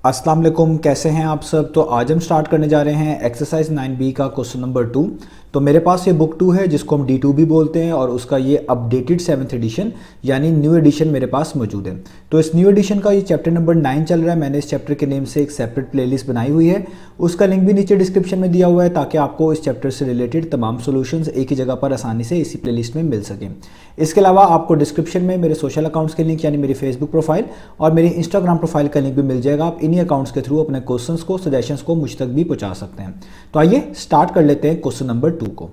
अस्सलाम वालेकुम, कैसे हैं आप सब। तो आज हम स्टार्ट करने जा रहे हैं एक्सरसाइज 9B का क्वेश्चन नंबर 2। तो मेरे पास ये बुक 2 है जिसको हम D2 भी बोलते हैं और उसका ये अपडेटेड 7th एडिशन यानी न्यू एडिशन मेरे पास मौजूद है। तो इस न्यू एडिशन का ये चैप्टर नंबर 9 चल रहा है। मैंने इस चैप्टर के नेम से एक सेपरेट प्लेलिस्ट बनाई हुई है, उसका लिंक भी नीचे डिस्क्रिप्शन में दिया हुआ है ताकि आपको इस चैप्टर से रिलेटेड तमाम सोल्यूशंस एक ही जगह पर आसानी से इसी प्लेलिस्ट में मिल सकें। इसके अलावा आपको डिस्क्रिप्शन में मेरे सोशल अकाउंट्स के लिंक यानी मेरी फेसबुक प्रोफाइल और मेरी इंस्टाग्राम प्रोफाइल का लिंक भी मिल जाएगा। आप इन्हीं अकाउंट्स के थ्रू अपने क्वेश्चंस को, सजेशंस को मुझ तक भी पहुंचा सकते हैं। तो आइए स्टार्ट कर लेते हैं क्वेश्चन नंबर 2 को।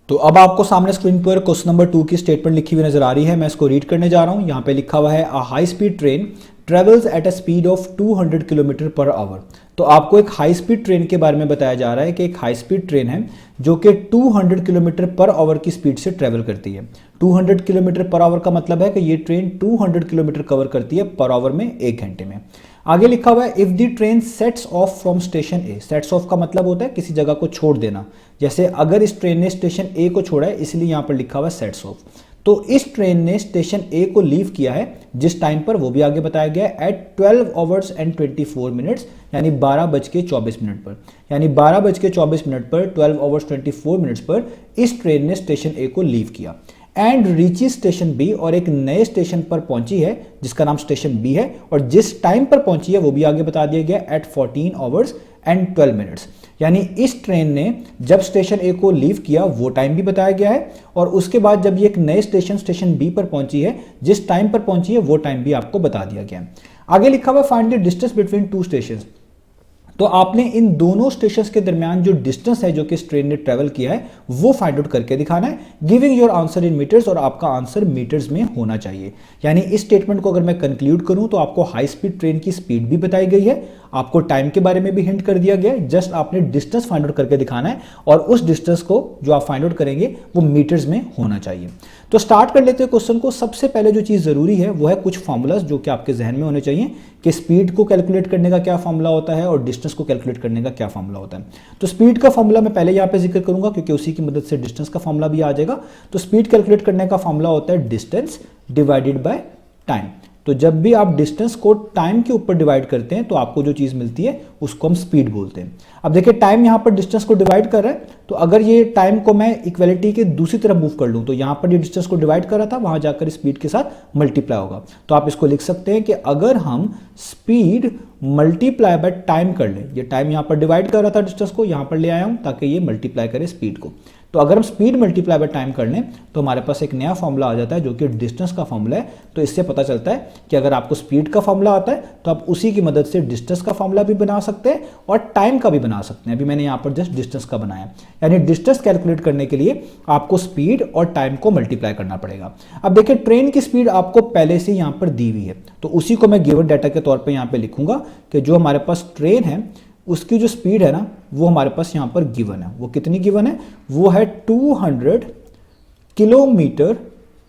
तो अब आपको सामने स्क्रीन पर क्वेश्चन नंबर 2 की स्टेटमेंट लिखी हुई नजर आ रही है। मैं इसको रीड करने जा रहा हूं। यहां पे लिखा हुआ है a high speed train travels at a speed of 200 kilometre per hour. तो आपको एक हाई स्पीड ट्रेन के बारे में बताया जा रहा है कि एक हाई स्पीड ट्रेन है जो कि 200 किलोमीटर पर आवर की स्पीड से ट्रेवल करती है। 200 किलोमीटर पर आवर का मतलब है कि ये ट्रेन 200 किलोमीटर कवर करती है पर आवर में 1 घंटे में। आगे लिखा हुआ है if the train sets of from station A. Sets of का मतलब होता है किसी जगह को छोड़ देना। जैसे अगर इस ट्रेन ने स्टेशन ए को छोड़ा है इसलिए यहां पर लिखा हुआ है सेट्स ऑफ। तो इस ट्रेन ने स्टेशन ए को लीव किया है जिस टाइम पर, वो भी आगे बताया गया है, एट 12 आवर्स एंड 24 मिनट्स यानी 12:24 पर। यानी 12:24 पर 12 आवर्स 24 मिनट्स पर इस ट्रेन ने स्टेशन ए को लीव किया एंड रीची स्टेशन बी, और एक नए स्टेशन पर पहुंची है जिसका नाम स्टेशन बी है और जिस टाइम पर पहुंची है वो भी आगे बता दिया गया, एट 14 आवर्स एंड 12 मिनट्स। यानी इस ट्रेन ने जब स्टेशन ए को लीव किया वो टाइम भी बताया गया है और उसके बाद जब ये एक नए स्टेशन बी पर पहुंची है जिस टाइम पर पहुंची है वो टाइम भी आपको बता दिया गया है। आगे लिखा हुआ find the distance between two station. तो आपने इन दोनों स्टेशंस के दरमियान जो डिस्टेंस है जो कि इस ट्रेन ने ट्रेवल किया है वो फाइंड आउट करके दिखाना है, giving your answer in metres, और आपका आंसर मीटर्स में होना चाहिए। यानी इस स्टेटमेंट को अगर मैं कंक्लूड करूं तो आपको हाई स्पीड ट्रेन की स्पीड भी बताई गई है, आपको टाइम के बारे में भी हिंट कर दिया गया है, जस्ट आपने डिस्टेंस फाइंड आउट करके दिखाना है और उस डिस्टेंस को जो आप फाइंड आउट करेंगे वो मीटर्स में होना चाहिए। तो स्टार्ट कर लेते हैं क्वेश्चन को। सबसे पहले जो चीज जरूरी है वो है कुछ फॉर्मूलाज जो कि आपके जहन में होने चाहिए कि स्पीड को कैलकुलेट करने का क्या फॉर्मूला होता है और डिस्टेंस को कैलकुलेट करने का क्या फॉर्मूला होता है। तो स्पीड का फॉर्मूला मैं पहले यहां पे जिक्र करूंगा क्योंकि उसी की मदद से डिस्टेंस का फॉर्मूला भी आ जाएगा। तो स्पीड कैलकुलेट करने का फॉर्मूला होता है डिस्टेंस डिवाइडेड बाय टाइम। तो जब भी आप डिस्टेंस को टाइम के ऊपर डिवाइड करते हैं तो आपको जो चीज मिलती है उसको हम स्पीड बोलते हैं। अब देखिए टाइम यहां पर डिस्टेंस को डिवाइड कर रहा है, तो अगर ये टाइम को मैं इक्वलिटी के दूसरी तरफ मूव कर लूं तो यहां पर ये डिस्टेंस को डिवाइड कर रहा था, वहां जाकर स्पीड के साथ मल्टीप्लाई होगा। तो आप इसको लिख सकते हैं कि अगर हम स्पीड मल्टीप्लाई बाय टाइम कर ले, ये टाइम यहां पर डिवाइड कर रहा था डिस्टेंस को, यहां पर ले आया हूं ताकि ये मल्टीप्लाई करे स्पीड को। तो अगर हम स्पीड मल्टीप्लाई बाय टाइम कर लें तो हमारे पास एक नया फॉर्मूला आ जाता है जो कि डिस्टेंस का फॉर्मूला है। तो इससे पता चलता है कि अगर आपको स्पीड का फॉर्मूला आता है तो आप उसी की मदद से डिस्टेंस का फॉर्मूला भी बना सकते हैं और टाइम का भी बना सकते हैं। अभी मैंने यहां पर जस्ट डिस्टेंस का बनाया, यानी डिस्टेंस कैलकुलेट करने के लिए आपको स्पीड और टाइम को मल्टीप्लाई करना पड़ेगा। अब देखिए ट्रेन की स्पीड आपको पहले से यहां पर दी हुई है, तो उसी को मैं गिवन डाटा के तौर पर यहां पर लिखूंगा कि जो हमारे पास ट्रेन है उसकी जो स्पीड है ना वो हमारे पास यहां पर गिवन है। वो कितनी गिवन है? वो है 200 kilometre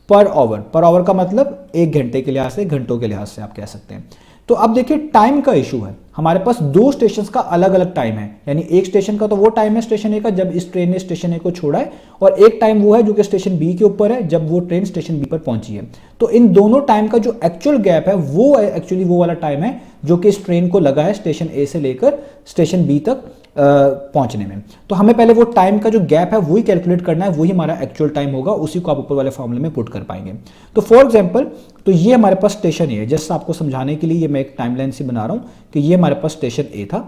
per hour. Per hour का मतलब 1 घंटे के लिहाज से, घंटों के लिहाज से आप कह सकते हैं। तो अब देखिए टाइम का इशू है, हमारे पास 2 स्टेशन का अलग अलग टाइम है। यानी एक स्टेशन का तो वो टाइम है स्टेशन ए का जब इस ट्रेन ने स्टेशन ए को छोड़ा है, और एक टाइम वो है जो कि स्टेशन बी के ऊपर है जब वो ट्रेन स्टेशन बी पर पहुंची है। तो इन दोनों टाइम का जो एक्चुअल गैप है वो एक्चुअली वो वाला टाइम है जो कि इस ट्रेन को लगा है स्टेशन ए से लेकर स्टेशन बी तक पहुंचने में। तो हमें पहले वो टाइम का जो गैप है वही कैलकुलेट करना है, वही हमारा एक्चुअल टाइम होगा, उसी को आप ऊपर वाले फॉर्मूले में पुट कर पाएंगे। तो फॉर एग्जांपल तो ये हमारे पास स्टेशन ए है, जस्ट आपको समझाने के लिए ये मैं एक टाइमलाइन से बना रहा हूं कि ये हमारे पास स्टेशन ए था,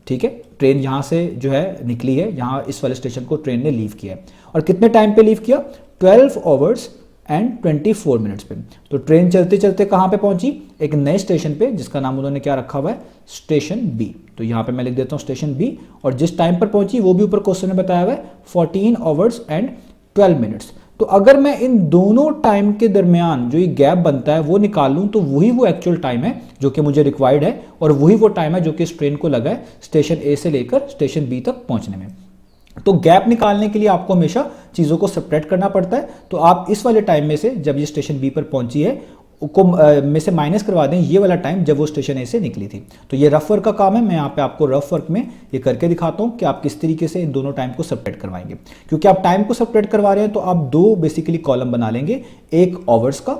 ठीक है। ट्रेन यहां से जो है निकली है, यहां इस वाले स्टेशन को ट्रेन ने लीव किया है और कितने टाइम पे लीव किया? 12 आवर्स एंड 24 मिनट्स पे। तो ट्रेन चलते चलते कहां पे पहुंची? एक नए स्टेशन पे जिसका नाम उन्होंने क्या रखा हुआ है? Station B. तो यहां पे मैं लिख देता हूं स्टेशन बी, और जिस टाइम पर पहुंची वो भी ऊपर क्वेश्चन में बताया हुआ है 14 आवर्स एंड 12 मिनट्स। तो अगर मैं इन दोनों टाइम के दरमियान जो ये गैप बनता है वो निकाल लूं तो वही वो एक्चुअल टाइम है जो कि मुझे रिक्वायर्ड है, और वही वो टाइम है जो कि इस ट्रेन को लगा है स्टेशन ए से लेकर स्टेशन बी तक पहुंचने में। तो गैप निकालने के लिए आपको हमेशा चीजों को सेपरेट करना पड़ता है। तो आप इस वाले टाइम में से जब ये स्टेशन बी पर पहुंची है को में से माइनस करवा दें ये वाला टाइम जब वो स्टेशन ए से निकली थी। तो ये रफ वर्क का काम है, मैं यहाँ पे आपको रफ वर्क में ये करके दिखाता हूँ कि आप किस तरीके से इन दोनों टाइम को सेपरेट करवाएंगे। क्योंकि आप टाइम को सेपरेट करवा रहे हैं तो आप 2 बेसिकली कॉलम बना लेंगे, एक आवर्स का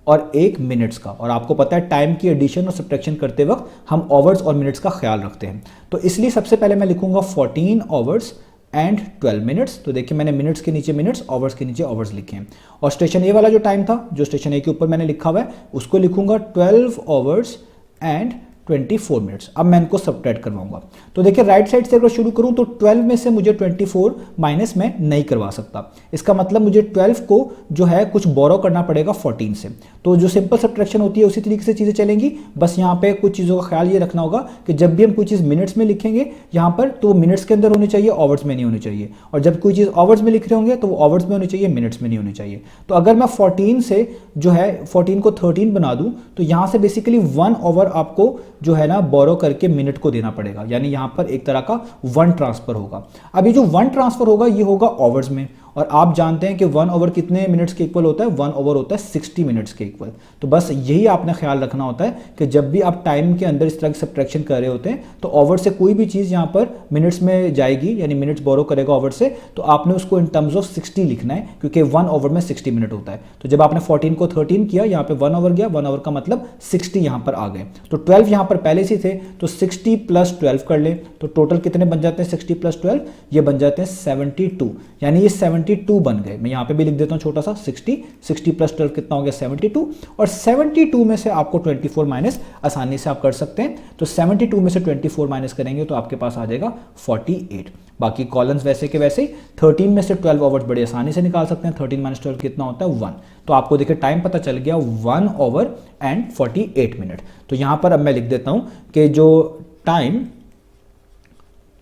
और एक मिनट्स का। और आपको पता है टाइम की एडिशन और सब्ट्रैक्शन करते वक्त हम आवर्स और मिनट्स का ख्याल रखते हैं। तो इसलिए सबसे पहले मैं लिखूंगा 14 आवर्स एंड 12 मिनट्स। तो देखिए मैंने मिनट्स के नीचे मिनट्स, आवर्स के नीचे आवर्स लिखे हैं। और स्टेशन ए वाला जो टाइम था, जो स्टेशन ए के ऊपर मैंने लिखा हुआ है, उसको लिखूंगा 12 आवर्स एंड 24 मिनट्स। अब मैं इनको सब्ट्रैक्ट करवाऊंगा। तो देखिए राइट साइड से अगर शुरू करूं तो 12 में से मुझे 24 माइनस मैं नहीं करवा सकता। इसका मतलब मुझे 12 को जो है कुछ बोरो करना पड़ेगा 14 से। तो जो सिंपल सब्ट्रैक्शन होती है उसी तरीके से चीज़ें चलेंगी। बस यहाँ पे कुछ चीज़ों का ख्याल ये रखना होगा कि जब भी हम कोई चीज़ मिनट्स में लिखेंगे यहाँ पर, तो मिनट्स के अंदर होनी चाहिए, आवर्स में नहीं होनी चाहिए। और जब कोई चीज़ आवर्स में लिख रहे होंगे तो वो आवर्स में होनी चाहिए, मिनट्स में नहीं होनी चाहिए। तो अगर मैं 14 से जो है 14 को 13 बना दूं तो यहाँ से बेसिकली 1 ओवर आपको जो है ना बोरो करके मिनट को देना पड़ेगा, यानी यहाँ पर एक तरह का 1 ट्रांसफर होगा। अब ये जो 1 ट्रांसफर होगा ये होगा आवर्स में, और आप जानते हैं कि 1 ओवर कितने मिनट्स के इक्वल होता है, 1 ओवर होता है 60 मिनट्स के इक्वल। तो बस यही आपने ख्याल रखना होता है कि जब भी आप टाइम के अंदर इस तरह की सब्ट्रैक्शन कर रहे होते हैं तो ओवर से कोई भी चीज़ यहाँ पर मिनट्स में जाएगी, यानी मिनट्स बोरो करेगा ओवर से, तो आपने उसको इन टर्म्स ऑफ 60 लिखना है, क्योंकि 1 ओवर में 60 मिनट होता है। तो जब आपने 14 को 13 किया, यहाँ पे 1 ओवर गया, 1 ओवर का मतलब 60 यहाँ पर आ गए। तो 12 यहाँ पर पहले से थे, तो 60 प्लस 12 कर ले, तो टोटल कितने बन जाते हैं 60 प्लस 12, ये बन जाते हैं 72, यानी ये 72 बन गए। मैं यहाँ पे भी लिख देता हूँ छोटा सा 60 प्लस 12 कितना हो गया 72, और 72 में से आपको 24 माइनस आसानी से आप कर सकते हैं। तो 72 में से 24 माइनस करेंगे तो आपके पास आ जाएगा 48। बाकी कॉलम्स वैसे के वैसे ही। 13 में से 12 आवर्स बड़ी आसानी से निकाल सकते हैं। 13 माइनस 12 कितना होता है 1। तो आपको देखिए टाइम पता चल गया 1 ओवर एंड 48 मिनट। तो यहाँ पर अब मैं लिख देता हूँ कि जो टाइम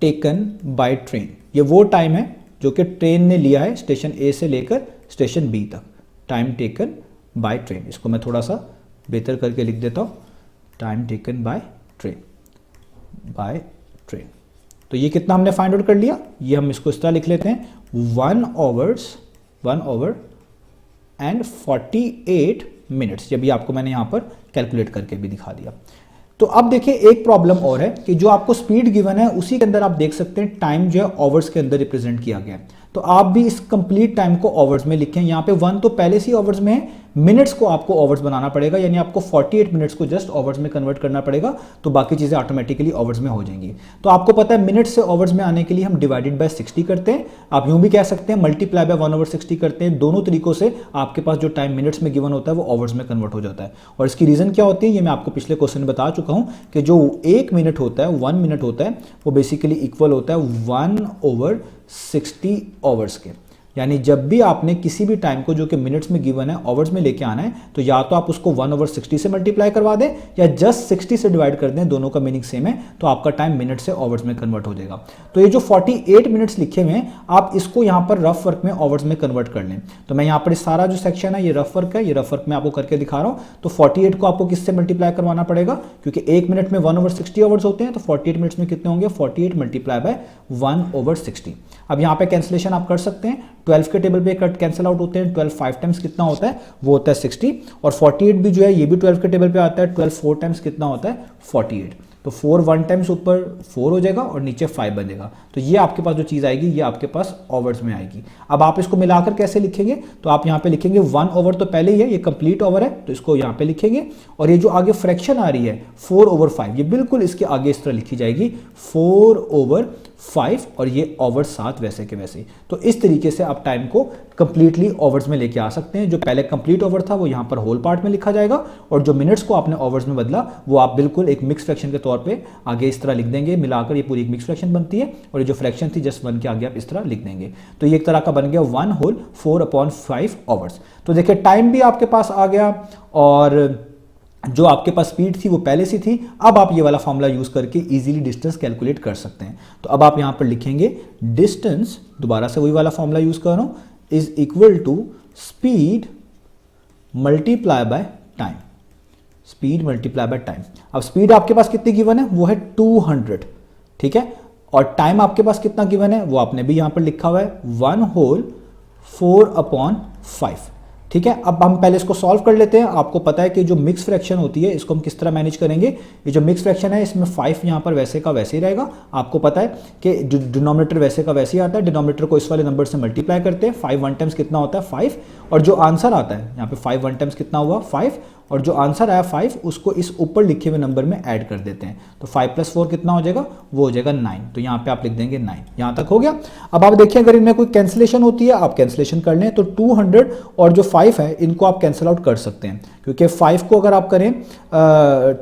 टेकन बाय ट्रेन, ये वो टाइम है जो कि ट्रेन ने लिया है स्टेशन ए से लेकर स्टेशन बी तक। टाइम टेकन बाय ट्रेन, इसको मैं थोड़ा सा बेहतर करके लिख देता हूँ, टाइम टेकन बाय ट्रेन। तो ये कितना हमने फाइंड आउट कर लिया, ये हम इसको इस तरह लिख लेते हैं 1 ओवर एंड 48 मिनट्स। ये भी आपको मैंने यहाँ पर कैलकुलेट करके भी दिखा दिया। तो अब देखिए एक प्रॉब्लम और है कि जो आपको स्पीड गिवन है उसी के अंदर आप देख सकते हैं टाइम जो है आवर्स के अंदर रिप्रेजेंट किया गया है। तो आप भी इस कंप्लीट टाइम को आवर्स में लिखें। यहाँ पे 1 तो पहले से ही आवर्स में है, मिनट्स को आपको आवर्स बनाना पड़ेगा, यानी आपको 48 मिनट्स को जस्ट आवर्स में कन्वर्ट करना पड़ेगा, तो बाकी चीज़ें ऑटोमेटिकली आवर्स में हो जाएंगी। तो आपको पता है मिनट्स से आवर्स में आने के लिए हम डिवाइडेड बाय 60 करते हैं। आप यूं भी कह सकते हैं मल्टीप्लाई बाय 1/60 करते हैं। दोनों तरीकों से आपके पास जो टाइम मिनट्स में गिवन होता है वो आवर्स में कन्वर्ट हो जाता है। और इसकी रीज़न क्या होती है ये मैं आपको पिछले क्वेश्चन में बता चुका हूँ कि जो 1 मिनट होता है, 1 मिनट होता है, वो बेसिकली इक्वल होता है 1/60 आवर्स के। यानी जब भी आपने किसी भी टाइम को जो कि मिनट्स में गिवन है आवर्स में लेके आना है, तो या तो आप उसको 1/60 से मल्टीप्लाई करवा दें या जस्ट 60 से डिवाइड कर दें, दोनों का मीनिंग सेम है, तो आपका टाइम मिनट से आवर्स में कन्वर्ट हो जाएगा। तो ये जो 48 मिनट्स लिखे हुए हैं आप इसको यहाँ पर रफ वर्क में आवर्स में कन्वर्ट कर लें। तो मैं यहाँ पर सारा जो सेक्शन है ये रफ वर्क है, ये रफ वर्क में आपको करके दिखा रहा हूँ। तो 48 को आपको किससे मल्टीप्लाई करवाना पड़ेगा, क्योंकि 1 मिनट में 1/60 आवर्स होते हैं, तो 48 मिनट्स में कितने होंगे 48 मल्टीप्लाई बाय 1/60। अब यहाँ पे कैंसिलेशन आप कर सकते हैं, 12 के टेबल पे कट कैंसिल आउट होते हैं। 12 5 टाइम्स कितना होता है वो होता है 60, और 48 भी जो है ये भी 12 के टेबल पे आता है। 12 4 टाइम्स कितना होता है 48। तो 4 1 टाइम्स ऊपर 4 हो जाएगा और नीचे 5 बनेगा। तो ये आपके पास जो चीज़ आएगी ये आपके पास ओवर्स में आएगी। अब आप इसको मिलाकर कैसे लिखेंगे, तो आप यहाँ पे लिखेंगे 1 ओवर तो पहले ही है, ये कंप्लीट ओवर है, तो इसको यहाँ पे लिखेंगे। और ये जो आगे फ्रैक्शन आ रही है 4/5, ये बिल्कुल इसके आगे इस तरह लिखी जाएगी 4/5, और ये ओवर 7 वैसे के वैसे। तो इस तरीके से आप टाइम को कंप्लीटली ओवर्स में लेके आ सकते हैं। जो पहले कंप्लीट ओवर था वो यहाँ पर होल पार्ट में लिखा जाएगा, और जो मिनट्स को आपने ओवर्स में बदला वो आप बिल्कुल एक मिक्स फ्रैक्शन के तौर पे आगे इस तरह लिख देंगे, मिलाकर ये पूरी एक मिक्स फ्रैक्शन बनती है। और ये जो फ्रैक्शन थी जस्ट 1 के आगे आप इस तरह लिख देंगे, तो ये एक तरह का बन गया 1 होल 4/5 आवर्स। तो देखिए टाइम भी आपके पास आ गया, और जो आपके पास स्पीड थी वो पहले से थी। अब आप ये वाला फॉर्मूला यूज करके इजीली डिस्टेंस कैलकुलेट कर सकते हैं। तो अब आप यहां पर लिखेंगे डिस्टेंस, दोबारा से वही वाला फॉर्मूला यूज कर रहा हूं, is equal to speed multiply by time. Speed multiply by time. अब स्पीड आपके पास कितनी गिवन है वो है 200, ठीक है, और टाइम आपके पास कितना गिवन है वो आपने भी यहां पर लिखा हुआ है 1 होल 4/5। ठीक है, अब हम पहले इसको सॉल्व कर लेते हैं। आपको पता है कि जो मिक्स फ्रैक्शन होती है इसको हम किस तरह मैनेज करेंगे। ये जो मिक्स फ्रैक्शन है इसमें 5 यहाँ पर वैसे का वैसे ही रहेगा। आपको पता है कि डिनोमिनेटर वैसे का वैसे ही आता है, डिनोमिनेटर को इस वाले नंबर से मल्टीप्लाई करते हैं। 5 1 टाइम्स कितना होता है 5, और जो आंसर आता है यहाँ पे 5 1 टाइम्स कितना हुआ 5, और जो आंसर आया 5 उसको इस ऊपर लिखे हुए नंबर में ऐड कर देते हैं। तो 5 + 4 कितना हो जाएगा, वो हो जाएगा 9। तो यहाँ पे आप लिख देंगे 9। यहाँ तक हो गया। अब आप देखिए अगर इनमें कोई कैंसिलेशन होती है आप कैंसिलेशन कर लें, तो 200 और जो 5 है इनको आप कैंसिल आउट कर सकते हैं, क्योंकि 5 को अगर आप करें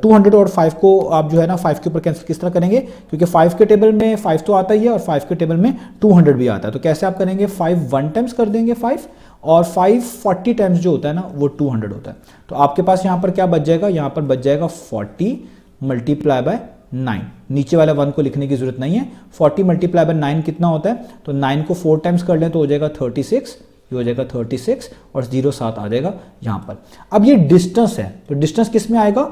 200 और 5 को आप जो है ना 5 के ऊपर कैंसिल किस तरह करेंगे, क्योंकि 5 के टेबल में 5 तो आता ही है और 5 के टेबल में 200 भी आता है। तो कैसे आप करेंगे, 5 1 टाइम्स कर देंगे 5, और 5 40 टाइम्स जो होता है ना वो 200 होता है। तो आपके पास यहाँ पर क्या बच जाएगा, यहाँ पर बच जाएगा 40 × 9। नीचे वाले 1 को लिखने की जरूरत नहीं है। 40 × 9 कितना होता है, तो 9 को 4 टाइम्स कर लें तो हो जाएगा 36, ये हो जाएगा 36 और 0 7 आ जाएगा यहाँ पर। अब ये डिस्टेंस है, तो डिस्टेंस किस में आएगा,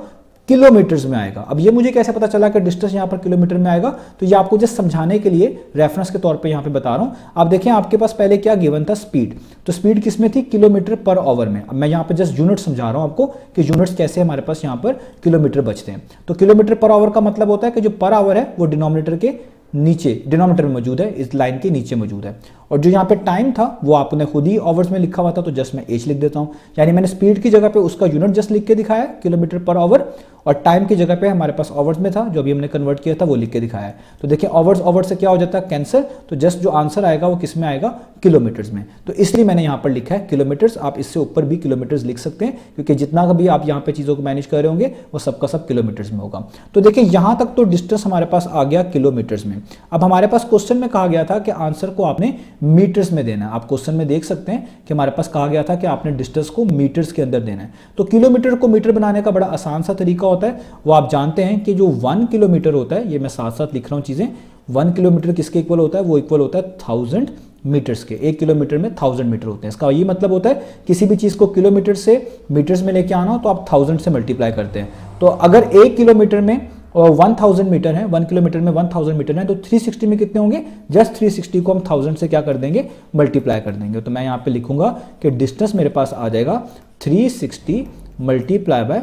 किलोमीटर्स में आएगा। अब ये मुझे कैसे पता चला कि डिस्टेंस यहाँ पर किलोमीटर में आएगा, तो ये आपको जस्ट समझाने के लिए रेफरेंस के तौर पे यहाँ पे बता रहा हूँ। आप देखें आपके पास पहले क्या गिवन था, स्पीड। तो स्पीड किस में थी, km/h में। अब मैं यहाँ पे जस्ट यूनिट समझा रहा हूँ आपको कि यूनिट्स कैसे हमारे पास यहाँ पर किलोमीटर बचते हैं। तो km/h का मतलब होता है कि जो पर आवर है वो डिनोमिनेटर के नीचे, डिनोमिनेटर में मौजूद है, इस लाइन के नीचे मौजूद है। और जो यहाँ पे टाइम था वो आपने खुद ही आवर्स में लिखा हुआ था, तो जस्ट मैं एच लिख देता हूँ। यानी मैंने स्पीड की जगह पे उसका यूनिट जस्ट लिख के दिखाया km/h, और टाइम की जगह पे हमारे पास आवर्स में था जो अभी हमने कन्वर्ट किया था वो लिख के दिखाया है। तो देखिए आवर्स से क्या हो जाता है कैंसर, तो जस्ट जो आंसर आएगा वो किस में आएगा, किलोमीटर्स में। तो इसलिए मैंने यहाँ पर लिखा है किलोमीटर्स। आप इससे ऊपर भी किलोमीटर्स लिख सकते हैं, क्योंकि जितना भी आप यहाँ पे चीज़ों को मैनेज कर रहे होंगे वो सबका सब किलोमीटर्स में होगा। तो देखिए यहाँ तक तो डिस्टेंस हमारे पास आ गया किलोमीटर्स में। अब हमारे पास क्वेश्चन में कहा गया था कि आंसर को आपने मीटर्स में देना है। आप क्वेश्चन में देख सकते हैं कि हमारे पास कहा गया था कि आपने डिस्टेंस को मीटर्स के अंदर देना है। तो किलोमीटर को मीटर बनाने का बड़ा आसान सा तरीका होता है, वो आप जानते हैं कि जो 1 किलोमीटर होता है, ये मैं साथ साथ लिख रहा हूँ चीज़ें, 1 किलोमीटर किसके इक्वल होता है, वो इक्वल होता है 1000 मीटर्स के। 1 किलोमीटर में 1000 मीटर होते हैं। इसका ये मतलब होता है किसी भी चीज़ को किलोमीटर से मीटर्स में लेके आना हो तो आप 1000 से मल्टीप्लाई करते हैं। तो अगर 1 किलोमीटर में 1000 मीटर है, 1 किलोमीटर में 1000 मीटर है, तो 360 में कितने होंगे, जस्ट 360 को हम 1000 से क्या कर देंगे, मल्टीप्लाई कर देंगे। तो मैं यहाँ पे लिखूंगा कि डिस्टेंस मेरे पास आ जाएगा 360 ×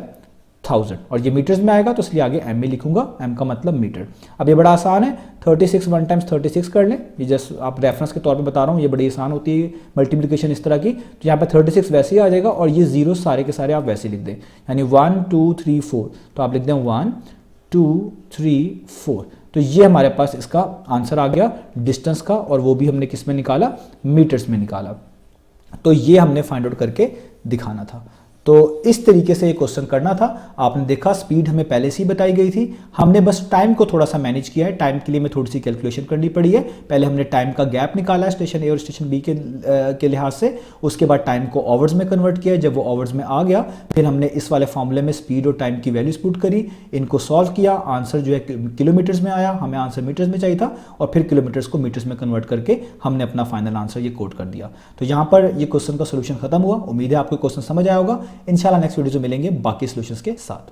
1000, और ये मीटर्स में आएगा तो इसलिए आगे एम में लिखूंगा, एम का मतलब मीटर। अब ये बड़ा आसान है, 36 1 टाइम्स 36 कर लें। ये जस्ट आप रेफरेंस के तौर पे बता रहा हूँ, ये बड़ी आसान होती है मल्टीप्लिकेशन इस तरह की। तो यहाँ पे 36 वैसे ही आ जाएगा, और ये जीरो सारे के सारे आप वैसे लिख दें, यानी 1 2 3 4, तो आप लिख दें 1 2 3 4। तो ये हमारे पास इसका आंसर आ गया डिस्टेंस का, और वो भी हमने किस में निकाला, मीटर्स में निकाला। तो ये हमने फाइंड आउट करके दिखाना था। तो इस तरीके से ये क्वेश्चन करना था। आपने देखा स्पीड हमें पहले से ही बताई गई थी, हमने बस टाइम को थोड़ा सा मैनेज किया है। टाइम के लिए मैं थोड़ी सी कैलकुलेशन करनी पड़ी है। पहले हमने टाइम का गैप निकाला है स्टेशन ए और स्टेशन बी के लिहाज से, उसके बाद टाइम को आवर्स में कन्वर्ट किया। जब वो आवर्स में आ गया फिर हमने इस वाले फॉर्मूले में स्पीड और टाइम की वैल्यूज पुट करी, इनको सॉल्व किया, आंसर जो है किलोमीटर्स में आया, हमें आंसर मीटर्स में चाहिए था, और फिर किलोमीटर्स को मीटर्स में कन्वर्ट करके हमने अपना फाइनल आंसर ये कोट कर दिया। तो यहाँ पर ये क्वेश्चन का सोल्यूशन खत्म हुआ। उम्मीद है आपको क्वेश्चन समझ आया होगा। इंशाल्लाह नेक्स्ट वीडियो मिलेंगे बाकी सॉल्यूशंस के साथ।